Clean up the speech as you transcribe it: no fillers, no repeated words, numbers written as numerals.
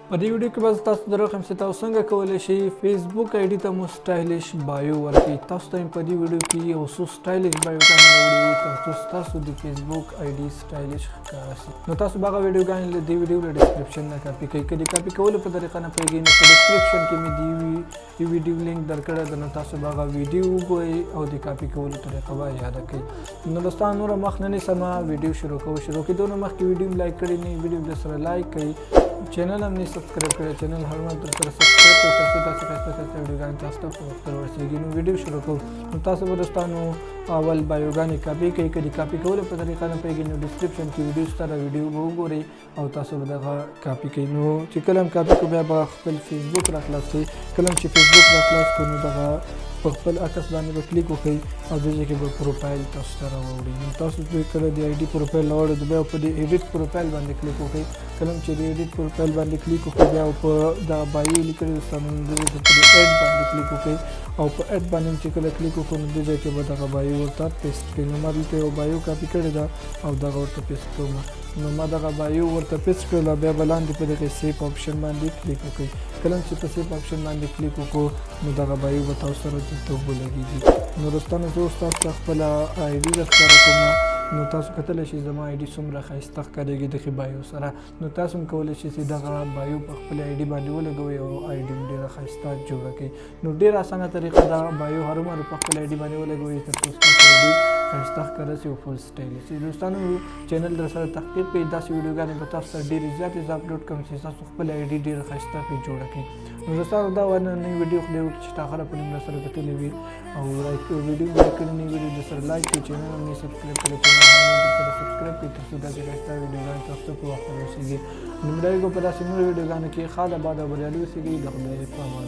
په دې ویډیو کې به تاسو درخم چې تاسو څنګه کولی شئ فیسبوک آی ډي ته مو سټایلیش بایو ورکړئ. تاسو ته په دې ویډیو کې یو څو سټایلیش بایوګانې راوړي ترڅو ستاسو د فیسبوک آی ډي سټایلیش ښکاره شي. نو تاسو به هغه ویډیوګانې له دې ویډیو له ډسکرپشن نه کاپي کړئ. که د کاپي کولو په طریقه نه پوهېږئ نو په ډسکرپشن کې مې د یو ویډیو لینک درکړی ده، نو تاسو به هغه ویډیو وګورئ او د کاپي کولو طریقه به یاده کړئ. نو دوستان نوره مخ نه نیسمه، ویډیو شروع کېدو نه مخکې ویډیو لایک کړئ نه ویډیو درسره لایک کړئ، چینل هم نه سبسکرایب کړئ، چینل هر وخت درسره سبسکرایب کړئ ترڅو داسې ښایسته ویډیوګانې تاسو ته په وخت ورسېږي. نو ویډیو شروع کوو. نو تاسو به دوستانو اول بایوګانې کاپي کړئ. که د کاپي کولو په طریقه نه پوهېږئ نو ډسکرپشن کې ویډیو شته، دا ویډیو به وګورئ او تاسو به دغه کاپي کړئ. نو چې کله هم کاپي کړو بیا به خپل فیسبوک را خلاص کړئ. کله هم چې فیسبوک را خلاص کړو نو دغه په خپل عکس باندې به کلیک وکړئ او دې ځای کې به پروفایل تاسو ته راوړي. نو تاسو کله د آی ډي پروفایل راوړئ نو بیا په دې ایډیټ پروفایل باندې کلیک وکړئ. کله چې د ایډیټ پروفایل باندې کلیک وکړئ بیا په دغه بایو لیکلي دوستانو نو دې ځای کې په ایډ باندې کلیک وکړئ او په ایډ باندې چې کله کلیک وکړو نو دې ځای کې به دغه بایو ورته پیسټ کړئ. نو ما دلته یو بایو کاپي کړې ده او دغه ورته پیسټ کوم. نو ما دغه بایو ورته پیسټ کړله، بیا به لاندې په دغه سیف آپشن باندې کلیک وکړئ. کله چې په سیف آپشن باندې کلیک وکړو نو دغه بایو به تاسو سره دلته ولګېږي. نو دوستانو زه اوس تاسو ته خپله آی ډي درښکاره کوم. نو تاسو کتلی شئ زما آی ډي څومره ښایسته ښکارېږي دغې بایو سره. نو تاسو هم کولی شئ چې دغه بایو په خپل آی ډي باندې ولګوئ او آی ډي ډېره ښایسته جوړه کړئ. نو ډېره اسانه طریقه ده بایو هرومرو په خپل آی ډي باندې ولګوئ ترڅو ستاسو آی ډي ښایسته ښکاره شي او فل سټایلیش شي. دوستانو چینل درسره تحقیق کړئ، داسې ویډیوګانې به تاسو ته ډېرې زیاتې زه اپلوډ کړم چې تاسو خپل آی ډي ډېره ښایسته پرې جوړه کړئ. نو دوستانو دا نوې ویډیو خدای وکړي چې تا آخره پورې مې سره کتلې وي او ویډیو لایک کړئ، نوې ویډیو درسره لایک کړئ، چینل هم نه سبسکرایب کړئ، چینل هم درسره سبسکرایب کړئ ترڅو داسې ښایسته ویډیوګانې تاسو ته په وخت ورسېږي. نو مړایږو په داسې نورو ویډیوګانو کې ښه ده، باد او بریالي اوسېږئ. د خدای په امان.